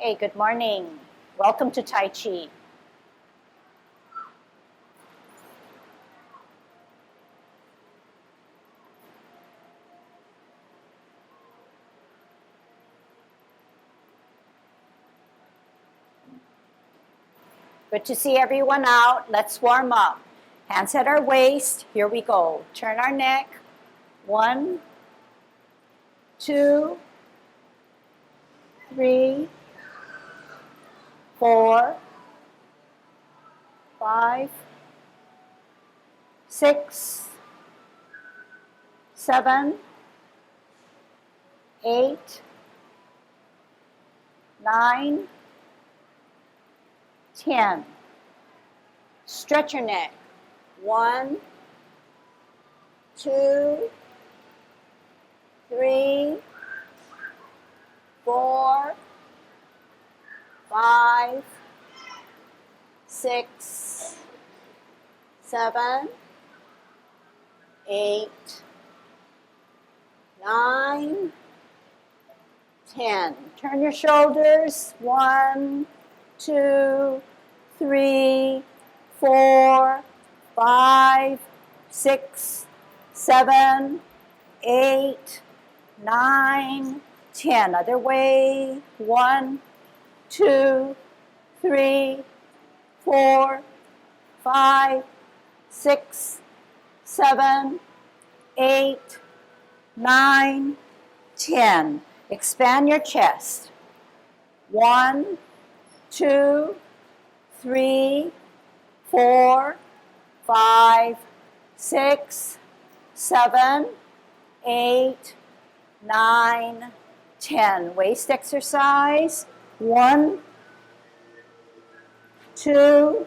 Okay, good morning. Welcome to Tai Chi. Good to see everyone out. Let's warm up. Hands at our waist. Here we go. Turn our neck. 1, 2, 3, 4, 5, 6, 7, 8, 9, 10. Stretch your neck. 1, 2, 3, 4, 5, 6, 7, 8, 9, 10. Turn your shoulders. 1, 2, 3, 4, 5, 6, 7, 8, 9, 10. Other way. 1, 2, 3, 4, 5, 6, 7, 8, 9, 10. Expand your chest. 1, 2, 3, 4, 5, 6, 7, 8, 9, 10. Waist exercise. 1, 2,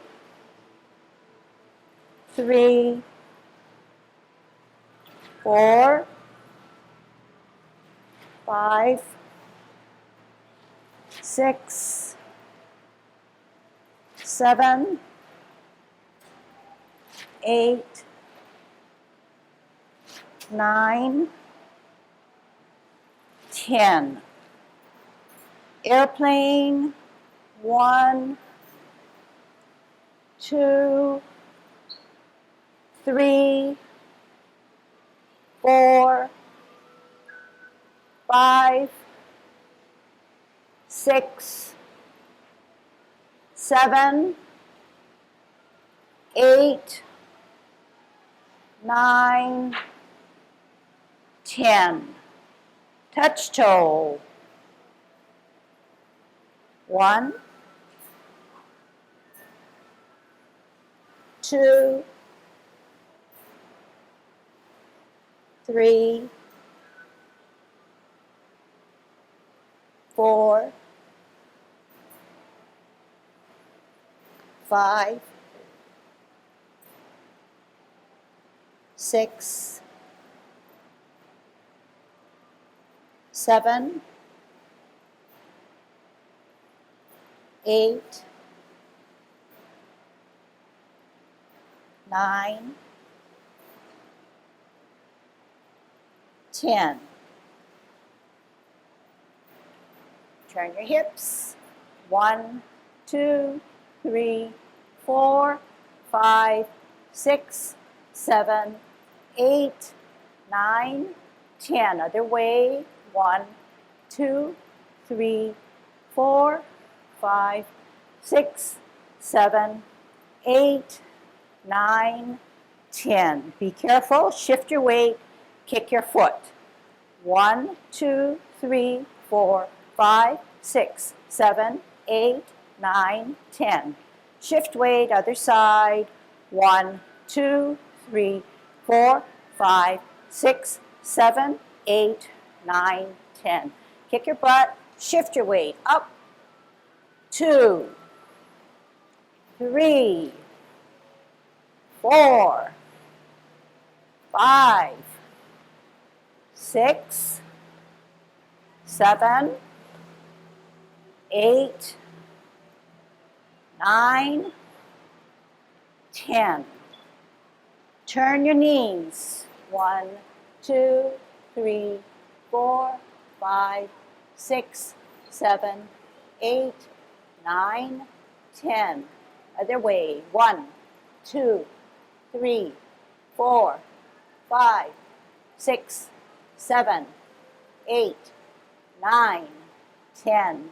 3, 4, 5, 6, 7, 8, 9, 10. Airplane. 1, 2, 3, 4, 5, 6, 7, 8, 9, 10. Touch toe. 1, 2, 3, 4, 5, 6, 7, 8, 9, 10. Turn your hips. 1, 2, 3, 4, 5, 6, 7, 8, 9, 10. Other way. 1, 2, 3, 4, 5, 6, 7, 8, 9, 10. Be careful. Shift your weight. Kick your foot. 1, 2, 3, 4, 5, 6, 7, 8, 9, 10. Shift weight, other side. 1, 2, 3, 4, 5, 6, 7, 8, 9, 10. Kick your butt. Shift your weight. Up. 2, 3, 4, 5, 6, 7, 8, 9, 10. Turn your knees. 1, 2, 3, 4, 5, 6, 7, 8, 9, 10. Other way. 1, 2, 3, 4, 5, 6, 7, 8, 9, 10.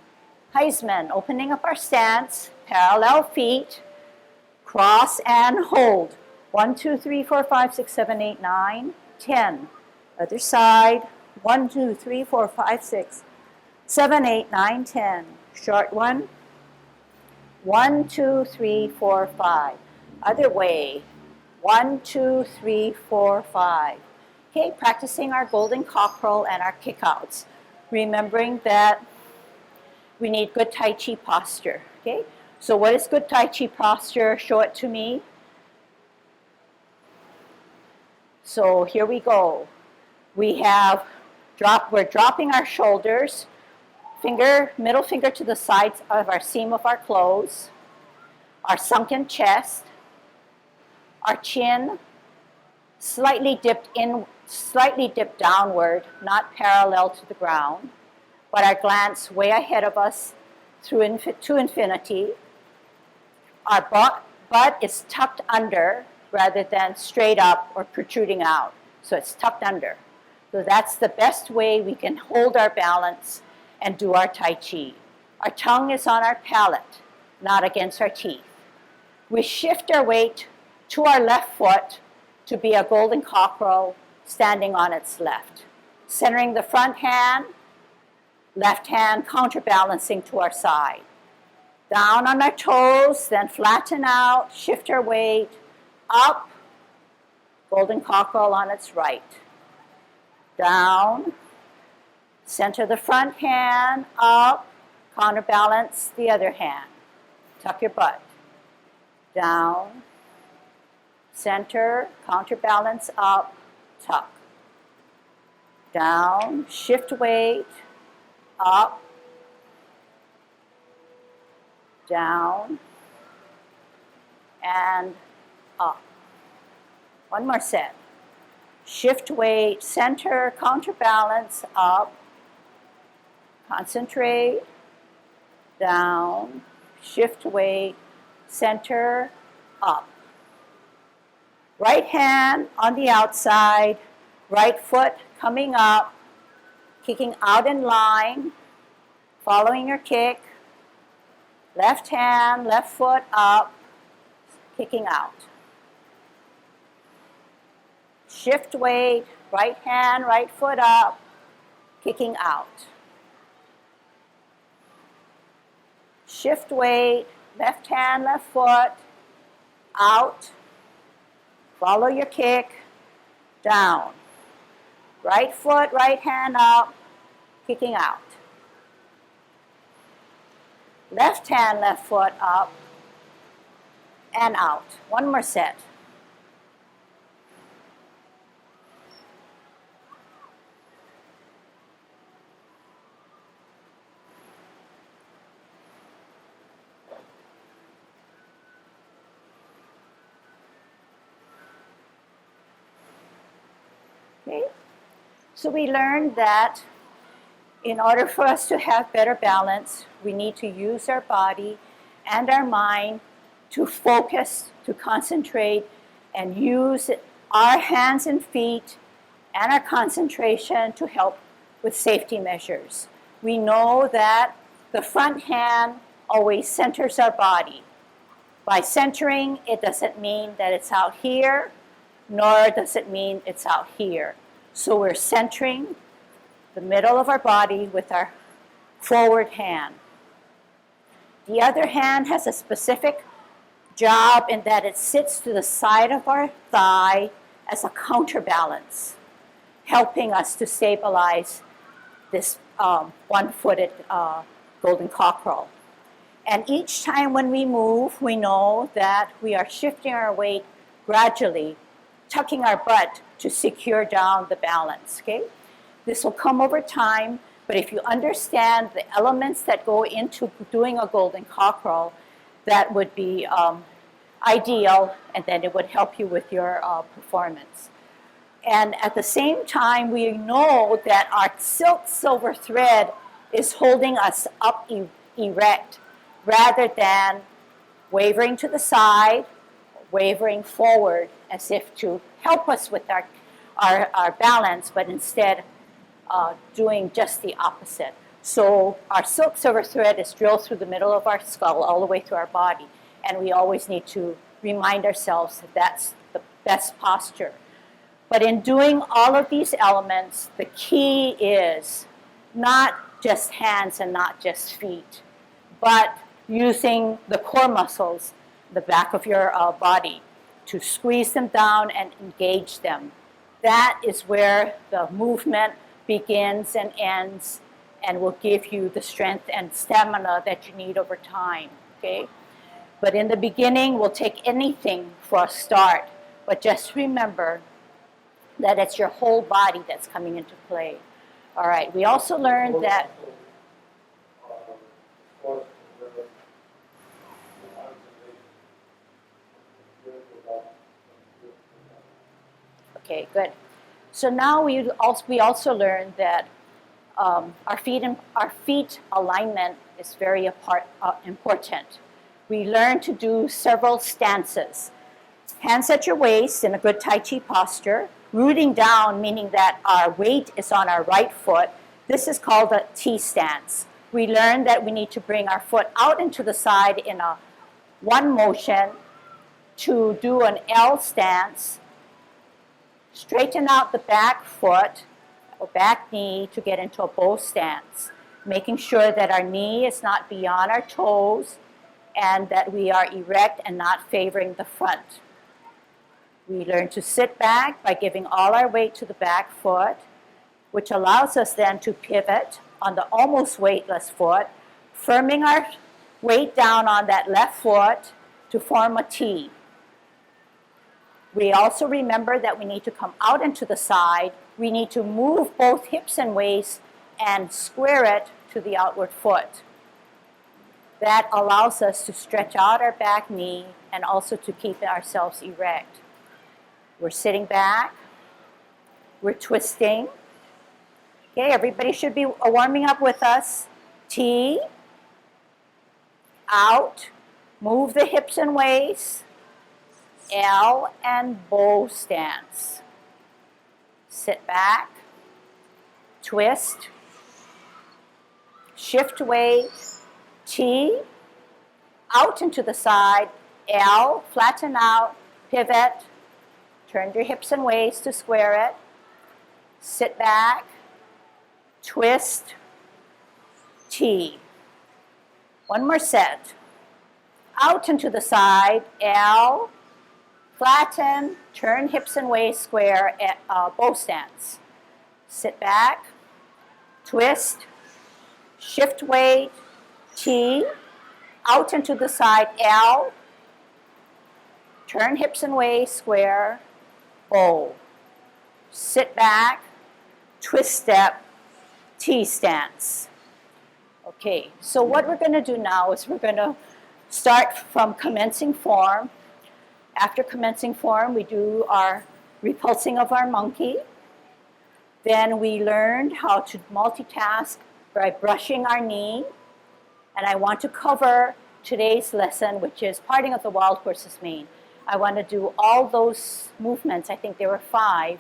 Heisman, opening up our stance, parallel feet, cross and hold. 1, 2, 3, 4, 5, 6, 7, 8, 9, 10. Other side. 1, 2, 3, 4, 5, 6, 7, 8, 9, 10. Short one. 1, 2, 3, 4, 5. Other way. 1, 2, 3, 4, 5. Okay, practicing our golden cockerel and our kickouts. Remembering that we need good Tai Chi posture. Okay, so what is good Tai Chi posture? Show it to me. So here we go. We're dropping our shoulders, middle finger to the sides of our seam of our clothes, our sunken chest, our chin slightly dipped downward, not parallel to the ground, but our glance way ahead of us to infinity. Our butt is tucked under rather than straight up or protruding out. So it's tucked under. So that's the best way we can hold our balance and do our Tai Chi. Our tongue is on our palate, not against our teeth. We shift our weight to our left foot to be a golden cockerel standing on its left. Centering the front hand, left hand counterbalancing to our side. Down on our toes, then flatten out, shift our weight, up, golden cockerel on its right. Down, center the front hand, up, counterbalance the other hand. Tuck your butt. Down, center, counterbalance, up, tuck. Down, shift weight, up, down, and up. One more set. Shift weight, center, counterbalance, up, concentrate, down, shift weight, center, up. Right hand on the outside, right foot coming up, kicking out in line, following your kick. Left hand, left foot up, kicking out. Shift weight, right hand, right foot up, kicking out. Shift weight, left hand, left foot, out. Follow your kick, down. Right foot, right hand up, kicking out. Left hand, left foot up, and out. One more set. Okay, so we learned that in order for us to have better balance, we need to use our body and our mind to focus, to concentrate, and use our hands and feet and our concentration to help with safety measures. We know that the front hand always centers our body. By centering, it doesn't mean that it's out here, nor does it mean it's out here. So we're centering the middle of our body with our forward hand. The other hand has a specific job in that it sits to the side of our thigh as a counterbalance, helping us to stabilize this one-footed golden cockerel. And each time when we move, we know that we are shifting our weight gradually, tucking our butt to secure down the balance, okay? This will come over time, but if you understand the elements that go into doing a golden cockerel, that would be ideal, and then it would help you with your performance. And at the same time, we know that our silk silver thread is holding us up erect rather than wavering to the side, wavering forward as if to help us with our balance, but instead doing just the opposite. So our silk silver thread is drilled through the middle of our skull all the way through our body, and we always need to remind ourselves that that's the best posture. But in doing all of these elements, the key is not just hands and not just feet, but using the core muscles, the back of your body, to squeeze them down and engage them. That is where the movement begins and ends and will give you the strength and stamina that you need over time, okay? But in the beginning, we'll take anything for a start, but just remember that it's your whole body that's coming into play. All right, we also learned that okay, good. So now we also learned that our feet alignment is very important. We learn to do several stances. Hands at your waist in a good Tai Chi posture, rooting down, meaning that our weight is on our right foot. This is called a T stance. We learn that we need to bring our foot out into the side in a one motion to do an L stance, straighten out the back foot or back knee to get into a bow stance, making sure that our knee is not beyond our toes and that we are erect and not favoring the front. We learn to sit back by giving all our weight to the back foot, which allows us then to pivot on the almost weightless foot, firming our weight down on that left foot to form a T. We also remember that we need to come out into the side. We need to move both hips and waist and square it to the outward foot. That allows us to stretch out our back knee and also to keep ourselves erect. We're sitting back. We're twisting. Okay, everybody should be warming up with us. T, out, move the hips and waist. L and bow stance. Sit back, twist, shift weight, T, out into the side, L, flatten out, pivot, turn your hips and waist to square it, sit back, twist, T. One more set. Out into the side, L, flatten, turn hips and waist square, bow stance. Sit back, twist, shift weight, T, out into the side, L, turn hips and waist square, bow. Sit back, twist step, T stance. Okay, so what we're going to do now is we're going to start from commencing form. After commencing form, we do our repulsing of our monkey. Then we learned how to multitask by brushing our knee. And I want to cover today's lesson, which is parting of the wild horse's mane. I want to do all those movements, I think there were 5,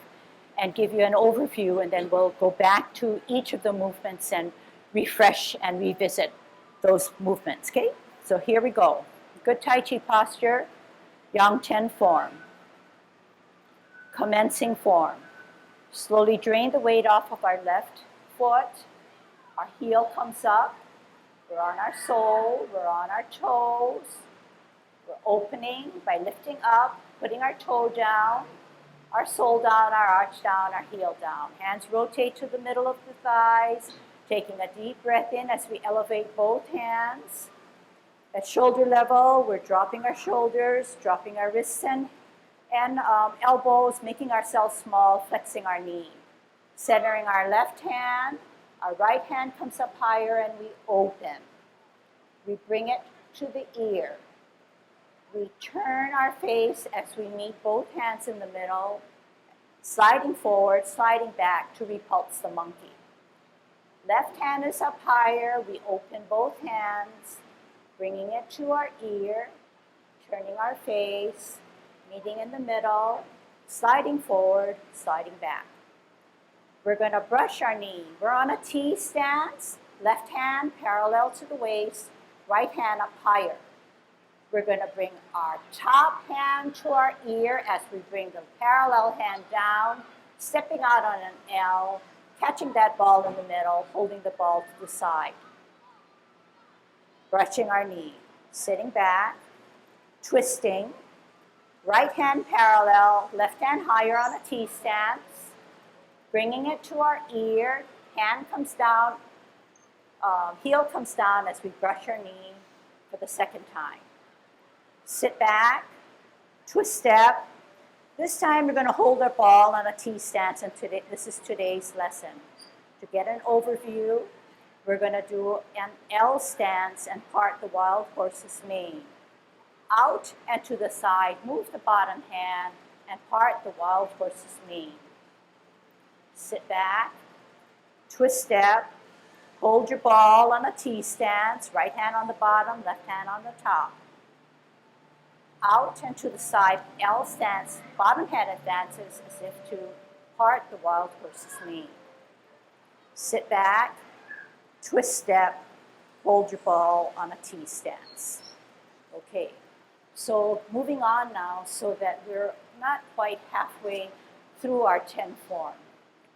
and give you an overview, and then we'll go back to each of the movements and refresh and revisit those movements, okay? So here we go. Good Tai Chi posture. Yang Chen form. Commencing form. Slowly drain the weight off of our left foot. Our heel comes up. We're on our sole. We're on our toes. We're opening by lifting up, putting our toe down, our sole down, our arch down, our heel down. Hands rotate to the middle of the thighs, taking a deep breath in as we elevate both hands. At shoulder level, we're dropping our shoulders, dropping our wrists and elbows, making ourselves small, flexing our knee. Centering our left hand, our right hand comes up higher and we open. We bring it to the ear. We turn our face as we meet both hands in the middle, sliding forward, sliding back to repulse the monkey. Left hand is up higher. We open both hands, bringing it to our ear, turning our face, meeting in the middle, sliding forward, sliding back. We're going to brush our knee. We're on a T stance, left hand parallel to the waist, right hand up higher. We're going to bring our top hand to our ear as we bring the parallel hand down, stepping out on an L, catching that ball in the middle, holding the ball to the side. Brushing our knee, sitting back, twisting, right hand parallel, left hand higher on a T stance, bringing it to our ear, hand comes down, heel comes down as we brush our knee for the second time. Sit back, twist step. This time we're going to hold our ball on a T stance, and this is today's lesson. To get an overview, we're going to do an L stance and part the wild horse's mane. Out and to the side, move the bottom hand and part the wild horse's mane. Sit back, twist step, hold your ball on a T stance, right hand on the bottom, left hand on the top. Out and to the side, L stance, bottom hand advances as if to part the wild horse's mane. Sit back, twist step, hold your ball on a T stance. Okay, so moving on now so that we're not quite halfway through our 10 form.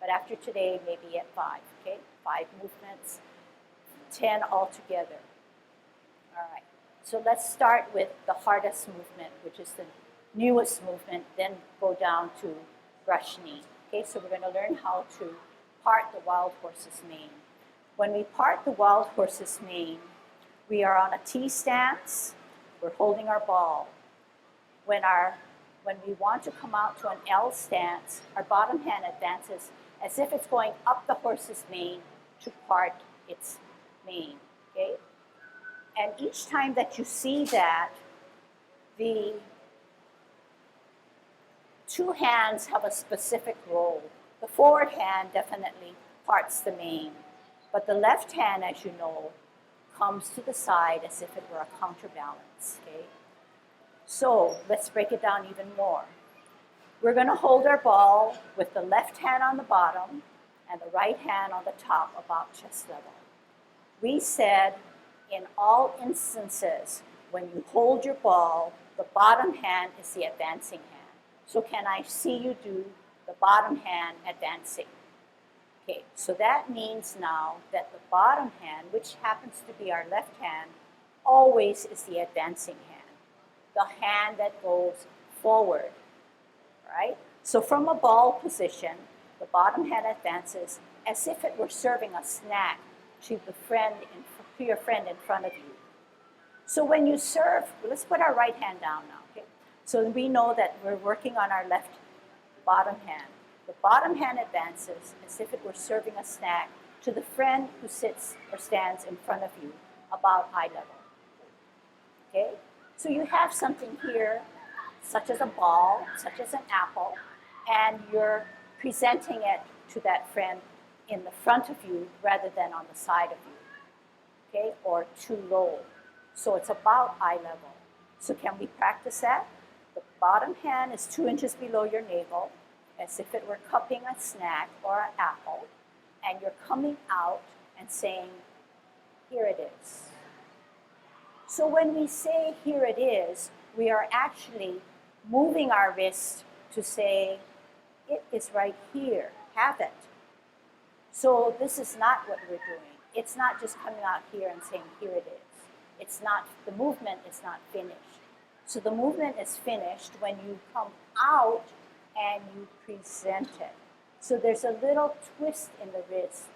But after today, maybe at 5, okay? 5 movements, 10 altogether. All right, so let's start with the hardest movement, which is the newest movement, then go down to brush knee. Okay, so we're going to learn how to part the wild horse's mane. When we part the wild horse's mane, we are on a T stance, we're holding our ball. When we want to come out to an L stance, our bottom hand advances as if it's going up the horse's mane to part its mane, okay? And each time that you see that, the 2 hands have a specific role. The forward hand definitely parts the mane, but the left hand, as you know, comes to the side as if it were a counterbalance, okay? So let's break it down even more. We're going to hold our ball with the left hand on the bottom and the right hand on the top about chest level. We said in all instances, when you hold your ball, the bottom hand is the advancing hand. So can I see you do the bottom hand advancing? Okay, so that means now that the bottom hand, which happens to be our left hand, always is the advancing hand, the hand that goes forward. Right? So from a ball position, the bottom hand advances as if it were serving a snack to your friend in front of you. So when you serve, let's put our right hand down now. Okay? So we know that we're working on our left bottom hand. The bottom hand advances as if it were serving a snack to the friend who sits or stands in front of you about eye level. Okay? So you have something here such as a ball, such as an apple, and you're presenting it to that friend in the front of you rather than on the side of you, okay, or too low. So it's about eye level. So can we practice that? The bottom hand is 2 inches below your navel, as if it were cupping a snack or an apple, and you're coming out and saying, here it is. So when we say here it is, we are actually moving our wrist to say, it is right here, have it. So this is not what we're doing. It's not just coming out here and saying, here it is. It's not, the movement is not finished. So the movement is finished when you come out and you present it. So there's a little twist in the wrist.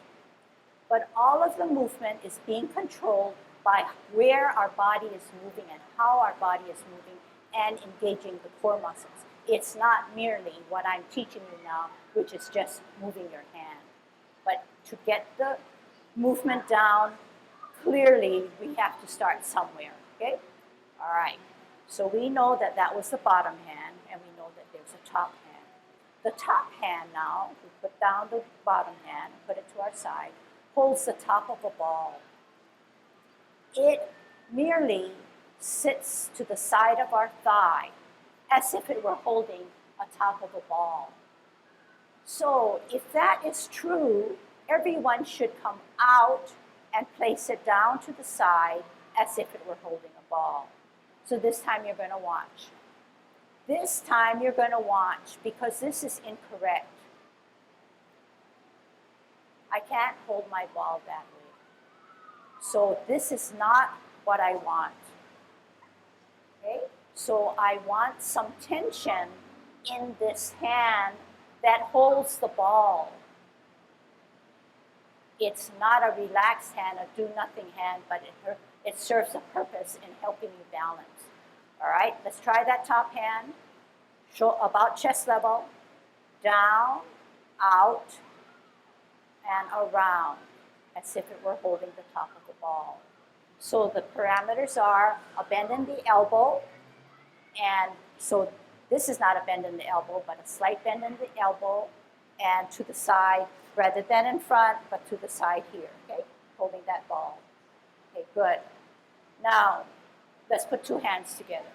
But all of the movement is being controlled by where our body is moving and how our body is moving and engaging the core muscles. It's not merely what I'm teaching you now, which is just moving your hand. But to get the movement down clearly, we have to start somewhere, okay? All right, so we know that that was the bottom hand, and we know that there's a top hand. The top hand now, we put down the bottom hand, put it to our side. holds the top of a ball. It merely sits to the side of our thigh as if it were holding a top of a ball. So if that is true, everyone should come out and place it down to the side as if it were holding a ball. So this time you're going to watch. This time you're going to watch because this is incorrect. I can't hold my ball that way. So this is not what I want. Okay? So I want some tension in this hand that holds the ball. It's not a relaxed hand, a do-nothing hand, but it serves a purpose in helping you balance. All right, let's try that top hand. Show about chest level, down, out, and around, as if it were holding the top of the ball. So the parameters are a bend in the elbow, and so this is not a bend in the elbow, but a slight bend in the elbow, and to the side, rather than in front, but to the side here, okay? Holding that ball. Okay, good. Now, let's put two hands together.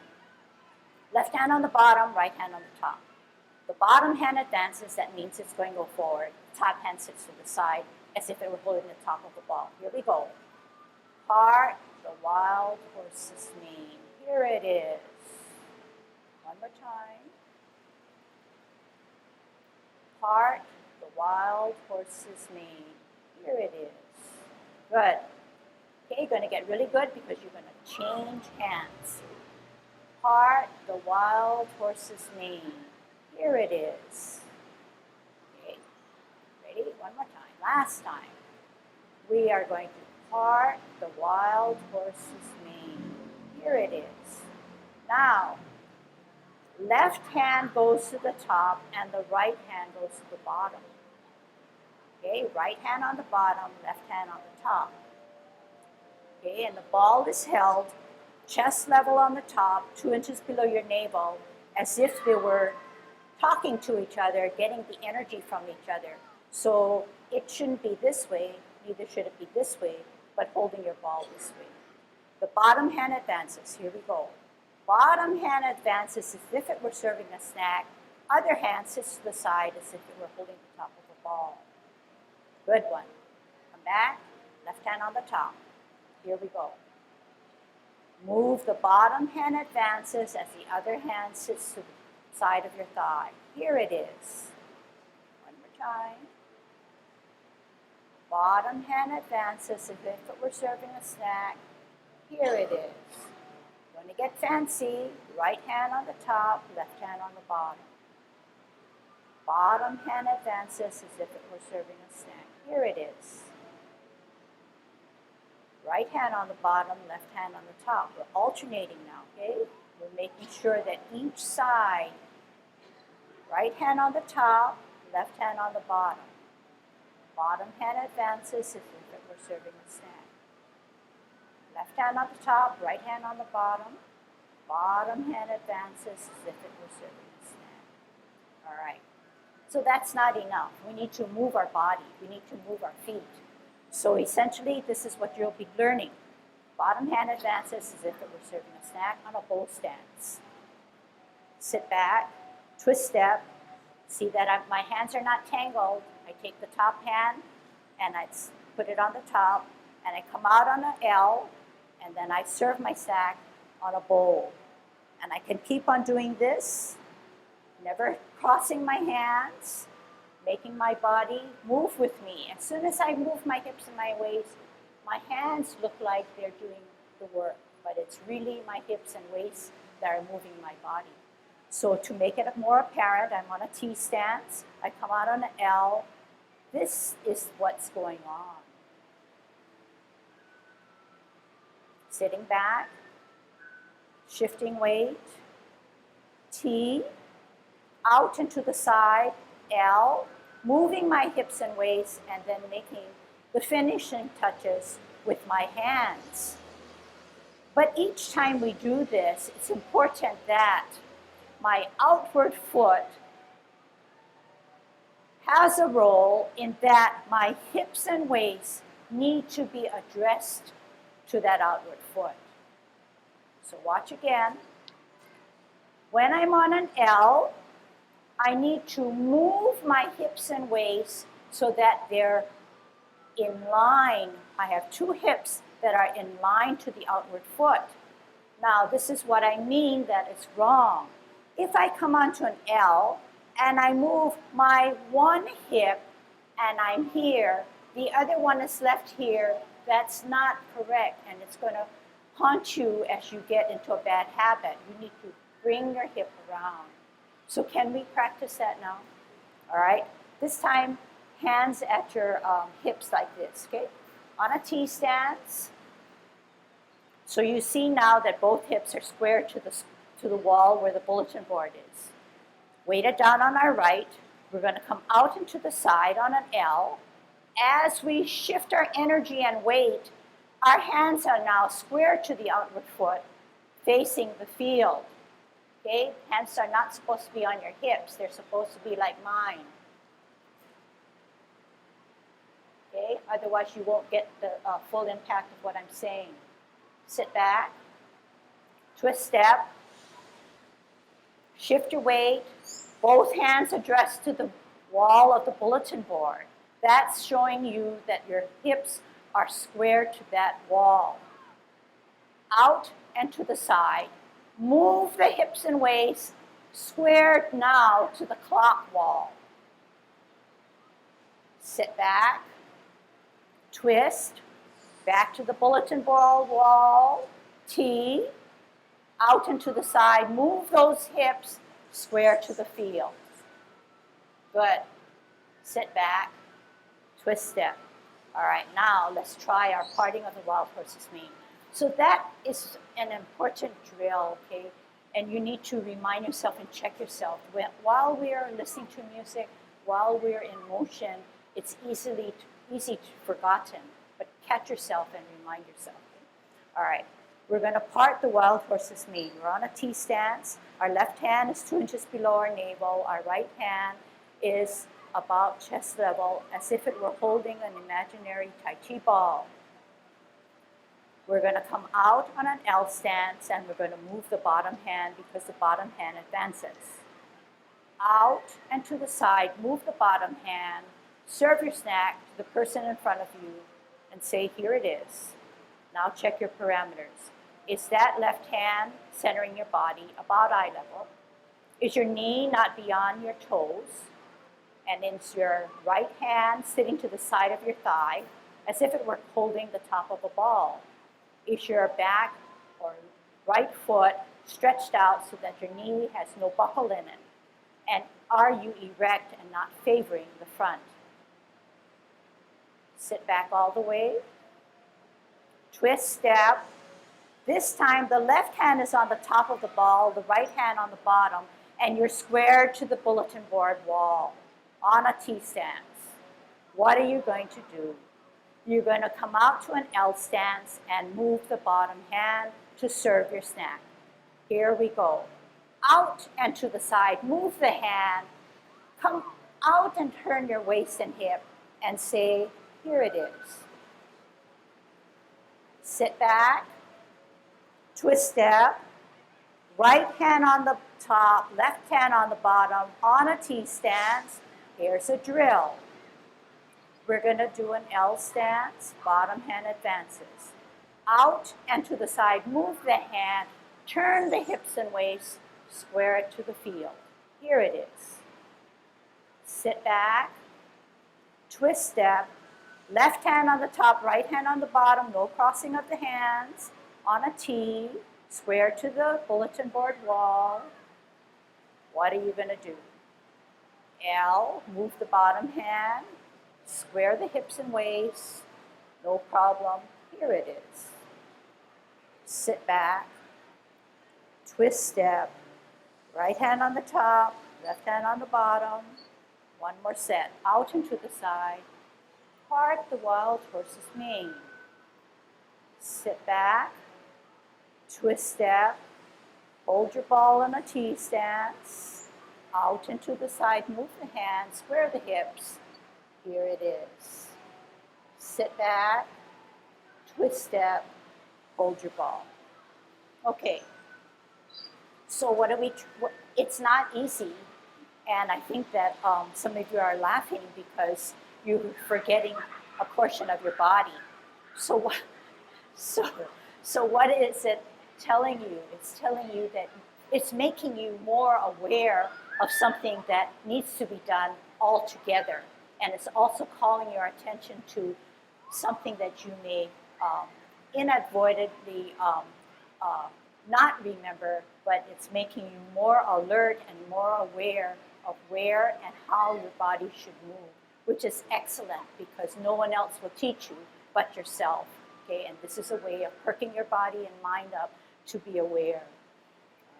Left hand on the bottom, right hand on the top. The bottom hand advances, that means it's going to go forward. Top hand sits to the side, as if it were holding the top of the ball. Here we go. Part the wild horse's mane. Here it is. One more time. Part the wild horse's mane. Here it is. Good. Okay, you're going to get really good because you're going to change hands. Part the wild horse's mane. Here it is. Okay, ready? One more time. Last time. We are going to part the wild horse's mane. Here it is. Now, left hand goes to the top and the right hand goes to the bottom. Okay, right hand on the bottom, left hand on the top. Okay, and the ball is held chest level on the top, 2 inches below your navel, as if they were talking to each other, getting the energy from each other. So it shouldn't be this way, neither should it be this way, but holding your ball this way. The bottom hand advances. Here we go. Bottom hand advances as if it were serving a snack. Other hand sits to the side as if it were holding the top of a ball. Good one. Come back. Left hand on the top. Here we go. Move the bottom hand advances as the other hand sits to the side of your thigh. Here it is. One more time. Bottom hand advances as if it were serving a snack. Here it is. When you get fancy, right hand on the top, left hand on the bottom. Bottom hand advances as if it were serving a snack. Here it is. Right hand on the bottom, left hand on the top. We're alternating now, okay? We're making sure that each side, right hand on the top, left hand on the bottom. Bottom hand advances as if it were serving a snack. Left hand on the top, right hand on the bottom. Bottom hand advances as if it were serving a snack. All right. So that's not enough. We need to move our body. We need to move our feet. So essentially, this is what you'll be learning. Bottom hand advances as if it were serving a snack on a bowl stance. Sit back, twist step. See that my hands are not tangled. I take the top hand and I put it on the top and I come out on an L and then I serve my sack on a bowl. And I can keep on doing this, never crossing my hands, making my body move with me. As soon as I move my hips and my waist, my hands look like they're doing the work, but it's really my hips and waist that are moving my body. So to make it more apparent, I'm on a T stance, I come out on an L. This is what's going on. Sitting back, shifting weight, T, out and to the side, L, moving my hips and waist, and then making the finishing touches with my hands. But each time we do this, it's important that my outward foot has a role in that my hips and waist need to be addressed to that outward foot. So watch again. When I'm on an L, I need to move my hips and waist so that they're in line. I have two hips that are in line to the outward foot. Now, this is what I mean that it's wrong. If I come onto an L and I move my one hip and I'm here, the other one is left here, that's not correct, and it's going to haunt you as you get into a bad habit. You need to bring your hip around. So can we practice that now? All right. This time, hands at your hips like this, okay? On a T stance. So you see now that both hips are square to the wall where the bulletin board is. Weight it down on our right. We're going to come out into the side on an L. As we shift our energy and weight, our hands are now square to the outward foot, facing the field. Okay? Hands are not supposed to be on your hips. They're supposed to be like mine. Okay? Otherwise, you won't get the full impact of what I'm saying. Sit back. Twist step. Shift your weight. Both hands addressed to the wall of the bulletin board. That's showing you that your hips are square to that wall. Out and to the side. Move the hips and waist square now to the clock wall. Sit back. Twist. Back to the bulletin board wall. T. Out and to the side. Move those hips square to the field. Good. Sit back. Twist step. All right, now let's try our parting of the wild horse's mane. So that is an important drill, okay? And you need to remind yourself and check yourself. While we are listening to music, while we're in motion, it's easy to forgotten. But catch yourself and remind yourself. Okay? All right, we're going to part the wild horse's mane. We're on a T stance. Our left hand is 2 inches below our navel. Our right hand is about chest level, as if it were holding an imaginary Tai Chi ball. We're going to come out on an L stance, and we're going to move the bottom hand because the bottom hand advances. Out and to the side, move the bottom hand, serve your snack to the person in front of you, and say, here it is. Now check your parameters. Is that left hand centering your body about eye level? Is your knee not beyond your toes? And is your right hand sitting to the side of your thigh as if it were holding the top of a ball? Is your back or right foot stretched out so that your knee has no buckle in it? And are you erect and not favoring the front? Sit back all the way. Twist step. This time the left hand is on the top of the ball, the right hand on the bottom, and you're square to the bulletin board wall. On a T stance. What are you going to do? You're going to come out to an L stance and move the bottom hand to serve your snack. Here we go. Out and to the side. Move the hand. Come out and turn your waist and hip and say, here it is. Sit back. Twist step. Right hand on the top, left hand on the bottom, on a T stance. Here's a drill. We're going to do an L stance, bottom hand advances. Out and to the side, move the hand, turn the hips and waist, square it to the field. Here it is. Sit back, twist step, left hand on the top, right hand on the bottom, no crossing of the hands, on a T, square to the bulletin board wall. What are you going to do? L, move the bottom hand, square the hips and waist, no problem. Here it is. Sit back, twist step, right hand on the top, left hand on the bottom. One more set, out and to the side. Part the wild horse's mane. Sit back, twist step, hold your ball in a T stance. out and to the side, move the hands, square the hips. Here it is. Sit back, twist step, hold your ball. Okay, so it's not easy, and I think that some of you are laughing because you're forgetting a portion of your body. So what, so, so what is it telling you? It's telling you that it's making you more aware of something that needs to be done altogether. And it's also calling your attention to something that you may inadvertently not remember, but it's making you more alert and more aware of where and how your body should move, which is excellent because no one else will teach you but yourself. Okay, and this is a way of perking your body and mind up to be aware.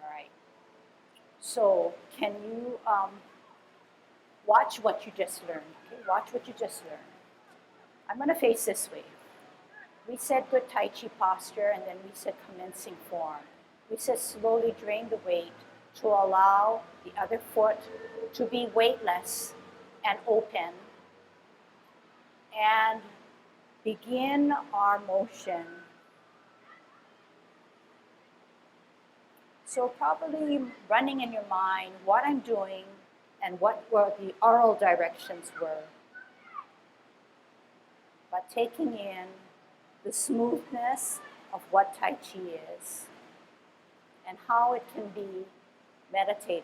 All right. So can you watch what you just learned? Okay, watch what you just learned. I'm going to face this way. We said good Tai Chi posture, and then we said commencing form. We said slowly drain the weight to allow the other foot to be weightless and open, and begin our motion. So probably running in your mind what I'm doing and what were the oral directions were, but taking in the smoothness of what Tai Chi is and how it can be meditative.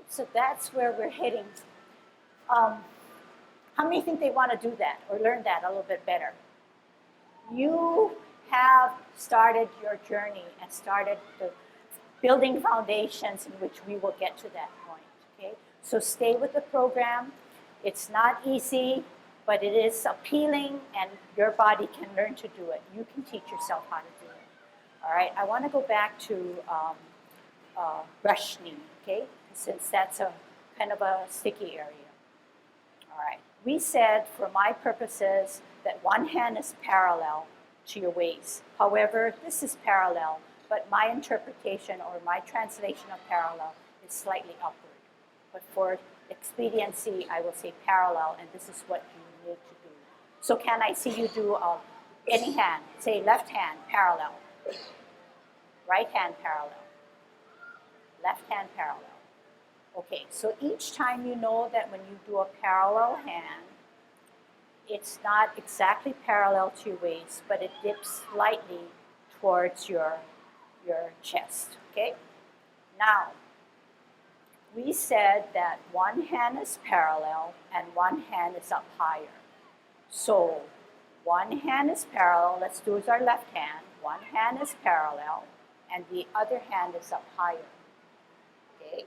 So that's where we're heading. How many think they want to do that or learn that a little bit better? You have started your journey and started the building foundations in which we will get to that point. Okay? So stay with the program. It's not easy, but it is appealing, and your body can learn to do it. You can teach yourself how to do it. All right, I want to go back to brush knee, okay? Since that's a kind of a sticky area. All right, we said for my purposes that one hand is parallel to your waist. However, this is parallel, but my interpretation or my translation of parallel is slightly upward. But for expediency, I will say parallel, and this is what you need to do. So can I see you do any hand? Say left hand parallel, right hand parallel, left hand parallel. Okay, so each time you know that when you do a parallel hand, it's not exactly parallel to your waist, but it dips slightly towards your chest, okay? Now, we said that one hand is parallel and one hand is up higher. So, one hand is parallel, let's do our left hand. One hand is parallel and the other hand is up higher, okay?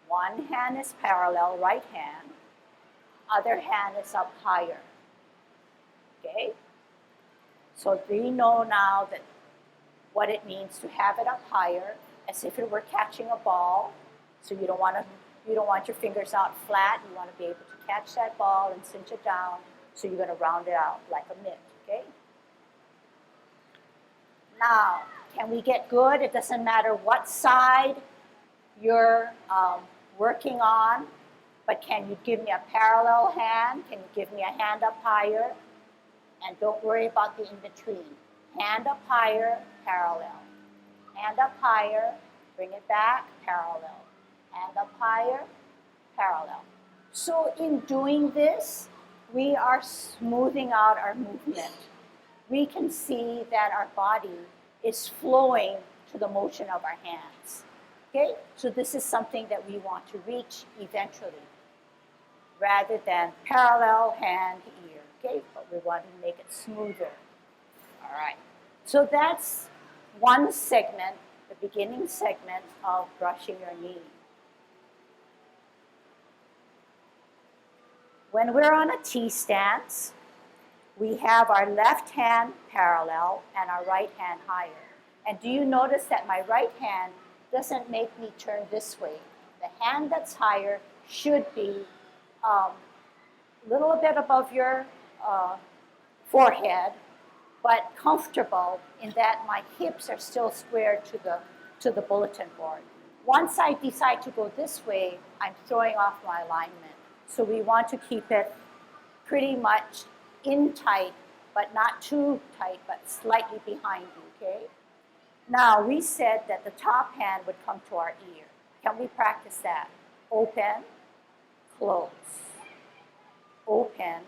One hand is parallel, right hand. Other hand is up higher, okay? So we know now that what it means to have it up higher, as if it were catching a ball. So you don't want your fingers out flat. You want to be able to catch that ball and cinch it down. So you're going to round it out like a mitt, okay? Now, can we get good? It doesn't matter what side you're working on, but can you give me a parallel hand? Can you give me a hand up higher? And don't worry about the in-between. Hand up higher, parallel. Hand up higher, bring it back, parallel. Hand up higher, parallel. So in doing this, we are smoothing out our movement. We can see that our body is flowing to the motion of our hands. Okay? So this is something that we want to reach eventually, rather than parallel hand ear. Okay? But we want to make it smoother. All right. So that's one segment, the beginning segment of brushing your knee. When we're on a T stance, we have our left hand parallel and our right hand higher. And do you notice that my right hand doesn't make me turn this way? The hand that's higher should be a little bit above your forehead, but comfortable in that my hips are still squared to the bulletin board. Once I decide to go this way, I'm throwing off my alignment. So we want to keep it pretty much in tight, but not too tight, but slightly behind you, okay? Now, we said that the top hand would come to our ear. Can we practice that? Open, close. Open,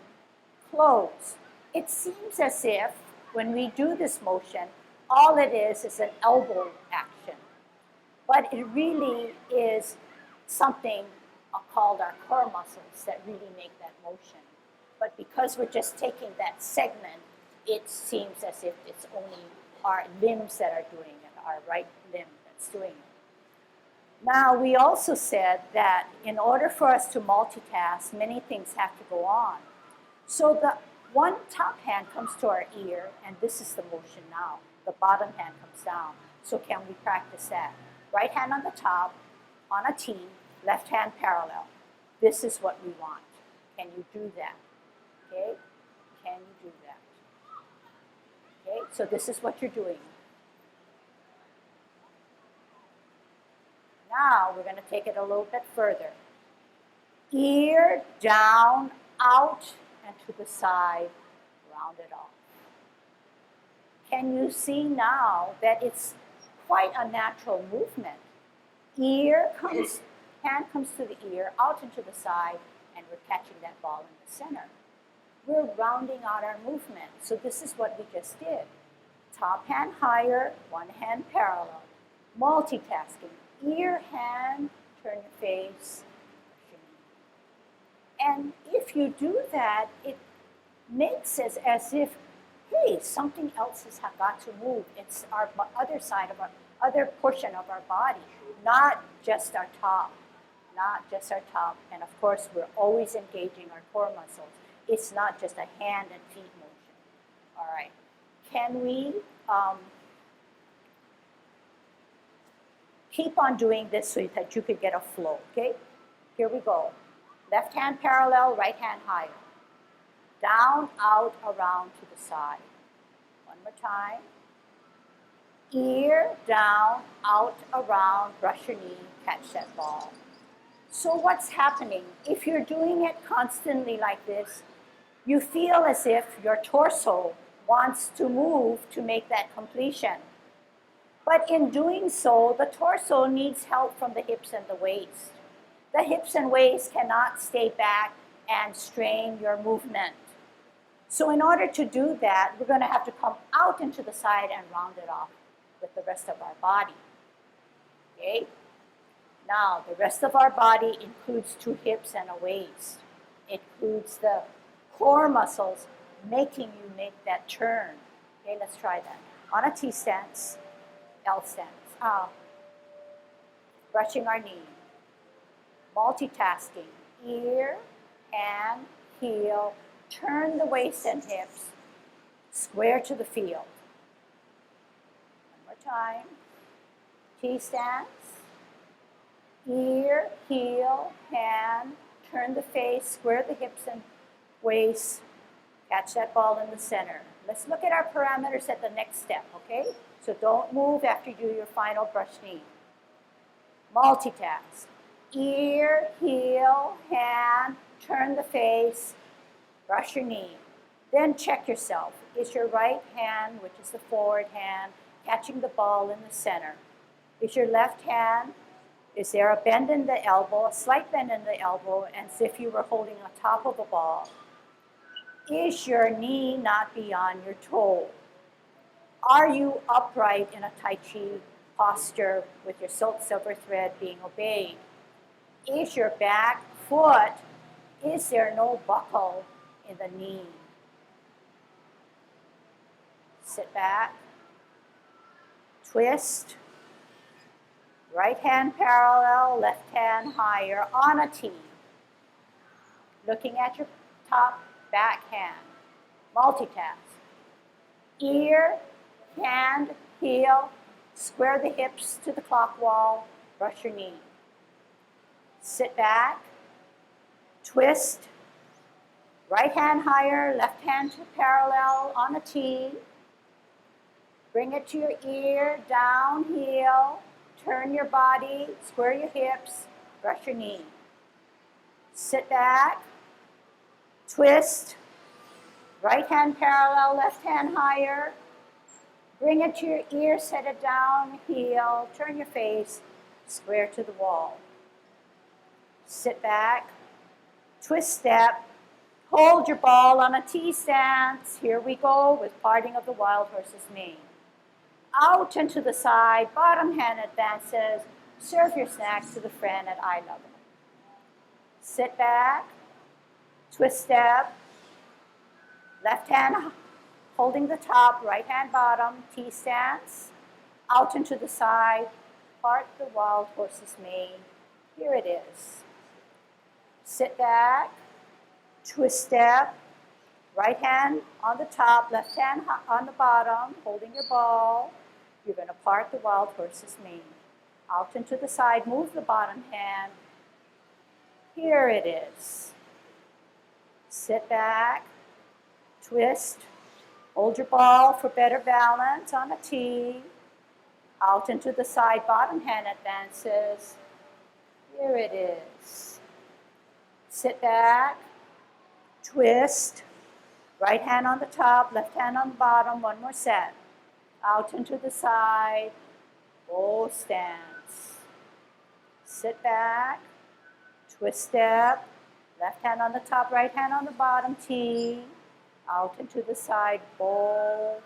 close. It seems as if when we do this motion, all it is an elbow action. But it really is something called our core muscles that really make that motion. But because we're just taking that segment, it seems as if it's only our limbs that are doing it, our right limb that's doing it. Now, we also said that in order for us to multitask, many things have to go on. So the one top hand comes to our ear, and this is the motion now. The bottom hand comes down. So can we practice that? Right hand on the top, on a T, left hand parallel. This is what we want. Can you do that? Okay? Can you do that? Okay? So this is what you're doing. Now we're going to take it a little bit further. Ear down, out, and to the side, round it off. Can you see now that it's quite a natural movement? Hand comes to the ear, out into the side, and we're catching that ball in the center. We're rounding out our movement. So this is what we just did. Top hand higher, one hand parallel. Multitasking. Ear, hand, turn your face. And if you do that, it makes it as if, hey, something else has got to move. It's our other side of our other portion of our body, not just our top. Not just our top. And of course, we're always engaging our core muscles. It's not just a hand and feet motion. All right. Can we keep on doing this so that you could get a flow, okay? Here we go. Left hand parallel, right hand higher. Down, out, around to the side. One more time. Ear, down, out, around, brush your knee, catch that ball. So what's happening? If you're doing it constantly like this, you feel as if your torso wants to move to make that completion. But in doing so, the torso needs help from the hips and the waist. The hips and waist cannot stay back and strain your movement. So in order to do that, we're going to have to come out into the side and round it off with the rest of our body. Okay? Now, the rest of our body includes two hips and a waist. It includes the core muscles making you make that turn. Okay, let's try that. On a T stance, L stance. Brushing our knee. Multitasking. Ear, hand, heel. Turn the waist and hips. Square to the field. One more time. T stance. Ear, heel, hand, turn the face, square the hips and waist, catch that ball in the center. Let's look at our parameters at the next step, okay? So don't move after you do your final brush knee. Multitask. Ear, heel, hand, turn the face, brush your knee. Then check yourself. Is your right hand, which is the forward hand, catching the ball in the center? Is your left hand, is there a bend in the elbow, a slight bend in the elbow, as if you were holding on top of a ball? Is your knee not beyond your toe? Are you upright in a Tai Chi posture with your silver thread being obeyed? Is your back foot, is there no buckle in the knee? Sit back, twist, right hand parallel, left hand higher on a T. Looking at your top back hand, multitask. Ear, hand, heel, square the hips to the clock wall, brush your knee. Sit back, twist, right hand higher, left hand to parallel on a T. Bring it to your ear, down, heel, turn your body, square your hips, brush your knee. Sit back, twist, right hand parallel, left hand higher. Bring it to your ear, set it down, heel, turn your face, square to the wall. Sit back, twist step, hold your ball on a T stance. Here we go with parting of the wild horse's mane. Out and to the side, bottom hand advances, serve your snack to the friend at eye level. Sit back, twist step, left hand holding the top, right hand bottom, T stance, out and to the side, part the wild horse's mane. Here it is. Sit back, twist step, right hand on the top, left hand on the bottom, holding your ball. You're going to part the wild horse's mane. Out and to the side, move the bottom hand. Here it is. Sit back, twist, hold your ball for better balance on a T. Out and to the side, bottom hand advances. Here it is. Sit back, twist, right hand on the top, left hand on the bottom, one more set. Out and to the side, bow stance. Sit back, twist step, left hand on the top, right hand on the bottom, T. Out and to the side, bow.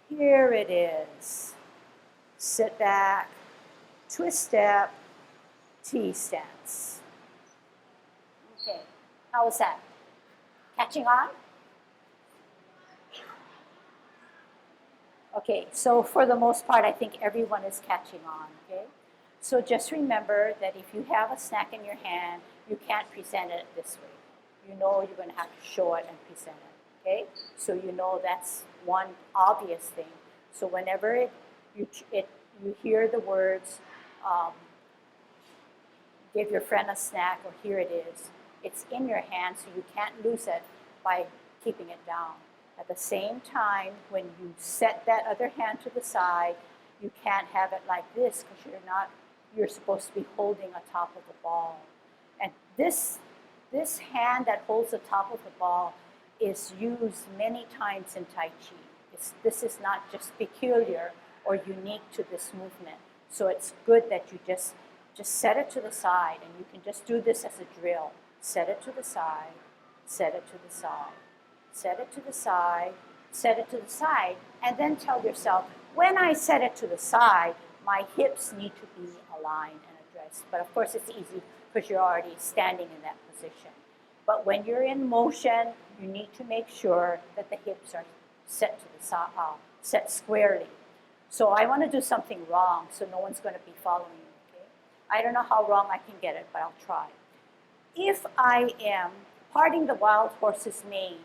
Here it is. Sit back, twist step, T stance. Okay, how was that? Catching on? Okay, so for the most part, I think everyone is catching on, okay? So just remember that if you have a snack in your hand, you can't present it this way. You know you're going to have to show it and present it, okay? So you know that's one obvious thing. So whenever you hear the words, give your friend a snack, or here it is, it's in your hand, so you can't lose it by keeping it down. At the same time, when you set that other hand to the side, you can't have it like this because you're supposed to be holding the top of the ball. And this hand that holds the top of the ball is used many times in Tai Chi. This is not just peculiar or unique to this movement. So it's good that you just set it to the side, and you can just do this as a drill. Set it to the side, set it to the side, set it to the side, set it to the side, and then tell yourself, when I set it to the side, my hips need to be aligned and addressed. But of course it's easy because you're already standing in that position. But when you're in motion, you need to make sure that the hips are set to the side, set squarely. So I want to do something wrong so no one's going to be following me, okay? I don't know how wrong I can get it, but I'll try. If I am parting the wild horse's mane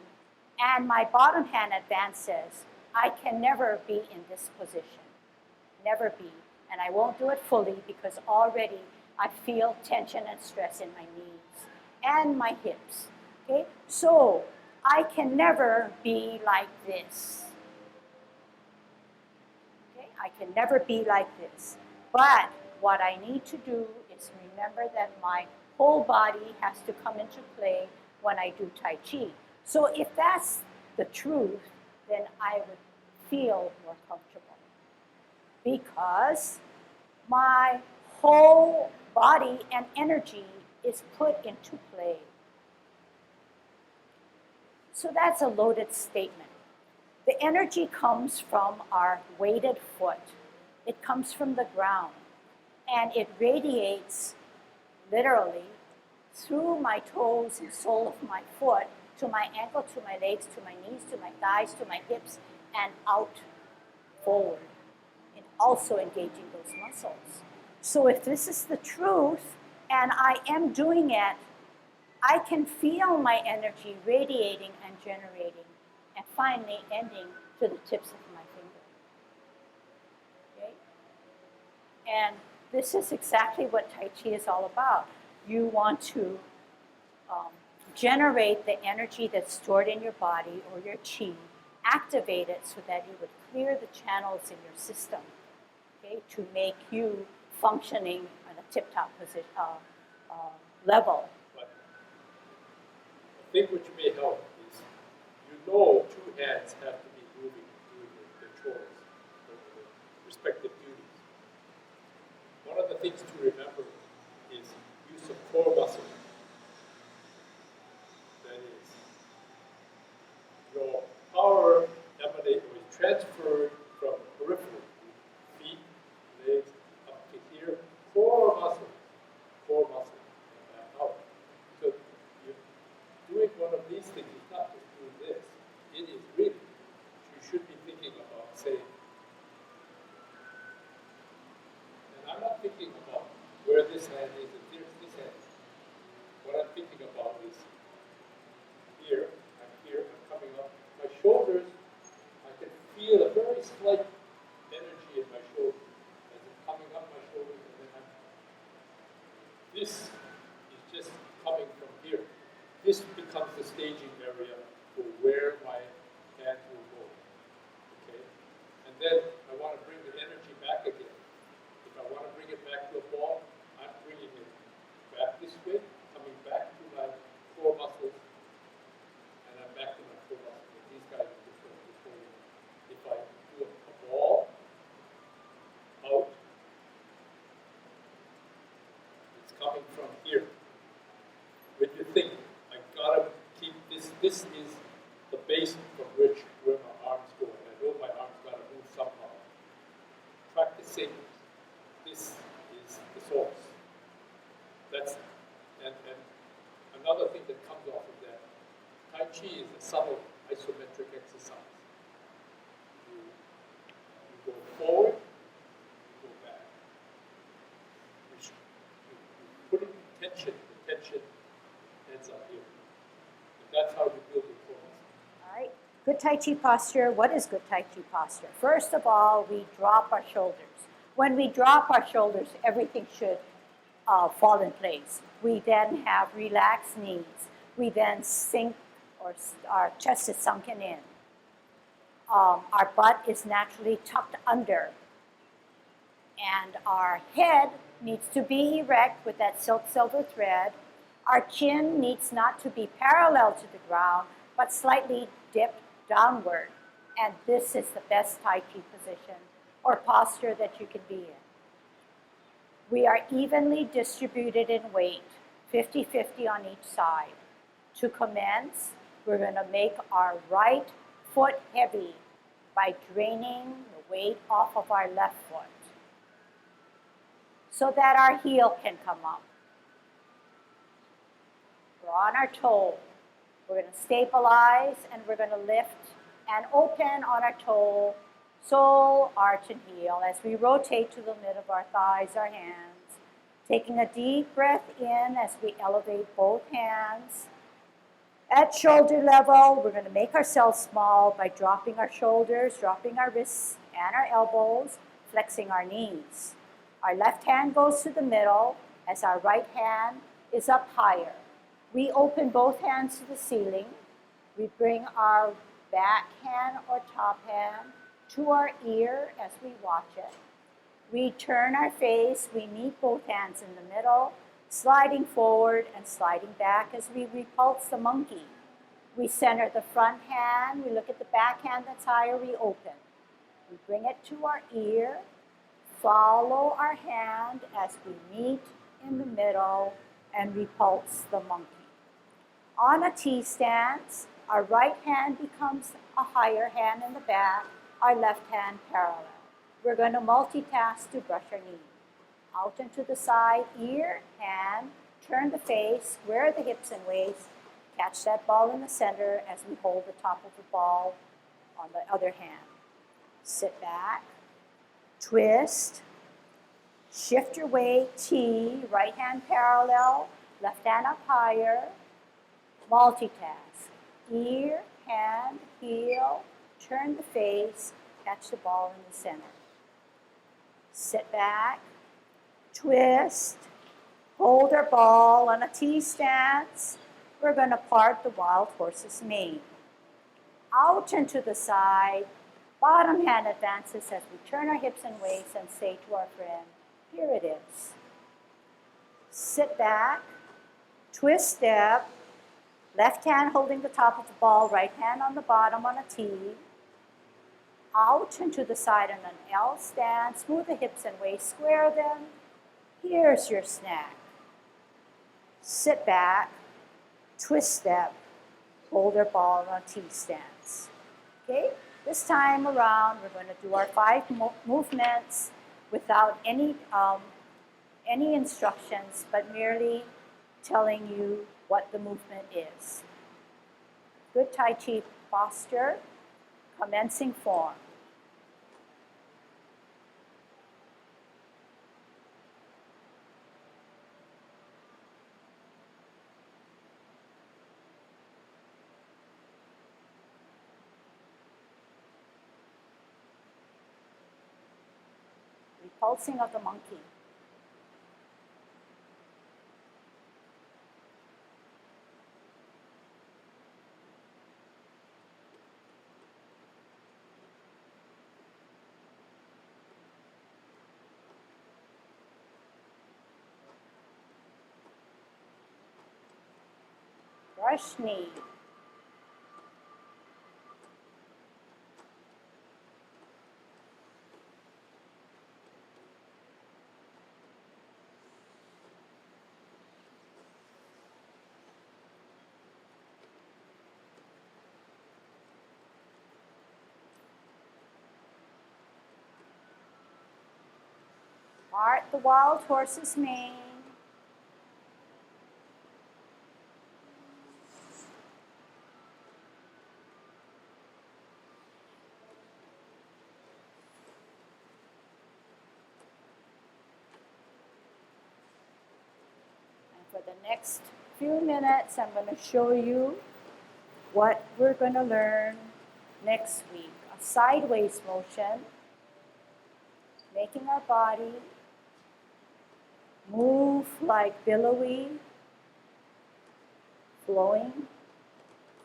and my bottom hand advances, I can never be in this position. Never be. And I won't do it fully because already I feel tension and stress in my knees and my hips. Okay? So I can never be like this. Okay? I can never be like this. But what I need to do is remember that my whole body has to come into play when I do Tai Chi. So if that's the truth, then I would feel more comfortable because my whole body and energy is put into play. So that's a loaded statement. The energy comes from our weighted foot. It comes from the ground. And it radiates literally through my toes and sole of my foot to my ankle, to my legs, to my knees, to my thighs, to my hips, and out forward, and also engaging those muscles. So if this is the truth, and I am doing it, I can feel my energy radiating and generating, and finally ending to the tips of my finger. Okay? And this is exactly what Tai Chi is all about. You want to generate the energy that's stored in your body or your chi, activate it so that you would clear the channels in your system, okay, to make you functioning on a tip-top position, level. But I think what you may help is, two hands have to be moving, doing the chores, the respective duties. One of the things to remember is use of core muscle. That is, your power emanates or is transferred from peripheral, feet, legs, up to here, core muscle, and back out. So you're doing one of these things is not just doing this. It is really, you should be thinking about saying, and I'm not thinking about where this hand is and there's this hand. What I'm thinking about is here, I'm coming up. My shoulders, I can feel a very slight energy in my shoulders as I'm coming up my shoulders, and then this is just coming from here. This becomes the staging area for where my hand will go. Okay? And then I want to bring the energy back again. If I want to bring it back to a ball, I'm bringing it back this way, coming back to my core muscles, and I'm back to my core muscles. And these guys are just going to hold. If I do a ball out, it's coming from here. When you think, I gotta keep this is the base from where my arms go, and I know my arms gotta move somehow. Practicing this is the source. And another thing that comes off of that, Tai Chi is a subtle isometric exercise. You go forward, you go back. You're putting tension, the tension ends up here. And that's how you build your core muscle. All right. Good Tai Chi posture. What is good Tai Chi posture? First of all, we drop our shoulders. When we drop our shoulders, everything should fall in place. We then have relaxed knees. We then sink, or our chest is sunken in. Our butt is naturally tucked under. And our head needs to be erect with that silk silver thread. Our chin needs not to be parallel to the ground, but slightly dipped downward. And this is the best Tai Chi position or posture that you can be in. We are evenly distributed in weight, 50-50 on each side. To commence, we're going to make our right foot heavy by draining the weight off of our left foot so that our heel can come up. We're on our toe. We're going to stabilize and we're going to lift and open on our toe, sole, arch, and heel as we rotate to the mid of our thighs, our hands. Taking a deep breath in as we elevate both hands. At shoulder level, we're going to make ourselves small by dropping our shoulders, dropping our wrists and our elbows, flexing our knees. Our left hand goes to the middle as our right hand is up higher. We open both hands to the ceiling. We bring our back hand or top hand to our ear as we watch it. We turn our face, we meet both hands in the middle, sliding forward and sliding back as we repulse the monkey. We center the front hand, we look at the back hand that's higher, we open. We bring it to our ear, follow our hand as we meet in the middle and repulse the monkey. On a T stance, Our right hand becomes a higher hand in the back, our left hand parallel. We're going to multitask to brush our knee. Out and to the side, ear, hand, turn the face, square the hips and waist, catch that ball in the center as we hold the top of the ball on the other hand. Sit back, twist, shift your weight, T, right hand parallel, left hand up higher, multitask, ear, hand, heel, turn the face, catch the ball in the center. Sit back, twist, hold our ball on a T stance. We're going to part the wild horse's mane. Out and to the side, bottom hand advances as we turn our hips and waist and say to our friend, here it is. Sit back, twist step, left hand holding the top of the ball, right hand on the bottom on a T. Out and to the side on an L stance, smooth the hips and waist, square them. Here's your snack. Sit back, twist step, hold our ball on a T stance. Okay? This time around, we're going to do our 5 movements without any instructions, but merely telling you what the movement is. Good Tai Chi posture, commencing form. Repulsing of the monkey. Brush knee. Part the wild horse's mane. And for the next few minutes, I'm going to show you what we're going to learn next week. A sideways motion, making our body move like billowy, flowing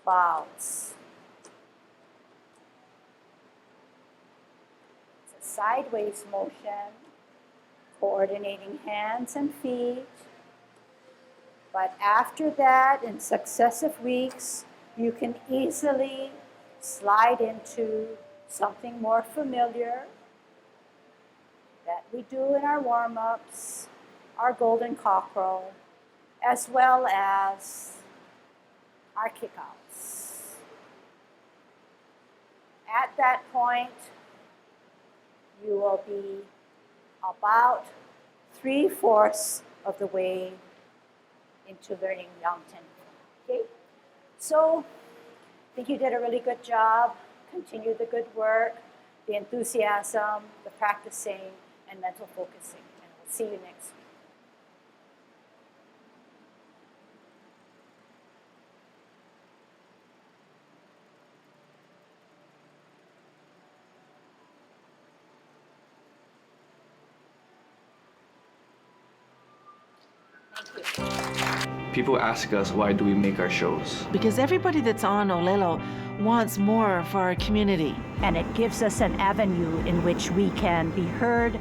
clouds. It's a sideways motion, coordinating hands and feet. But after that, in successive weeks, you can easily slide into something more familiar that we do in our warm-ups, our golden cockerel, as well as our kickouts. At that point, you will be about 3/4 of the way into learning mountain. Okay? So, I think you did a really good job. Continue the good work, the enthusiasm, the practicing, and mental focusing. And we'll see you next week. People ask us, why do we make our shows? Because everybody that's on Olelo wants more for our community. And it gives us an avenue in which we can be heard.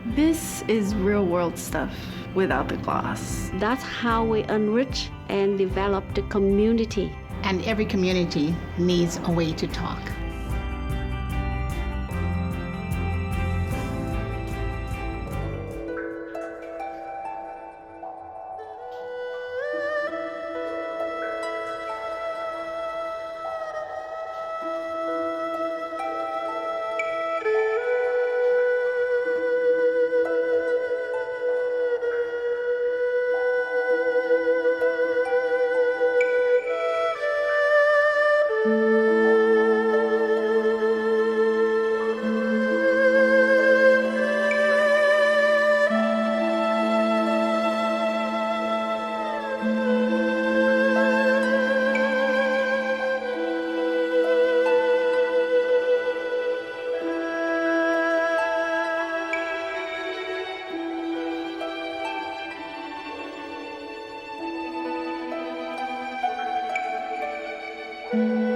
This is real world stuff without the gloss. That's how we enrich and develop the community. And every community needs a way to talk. you.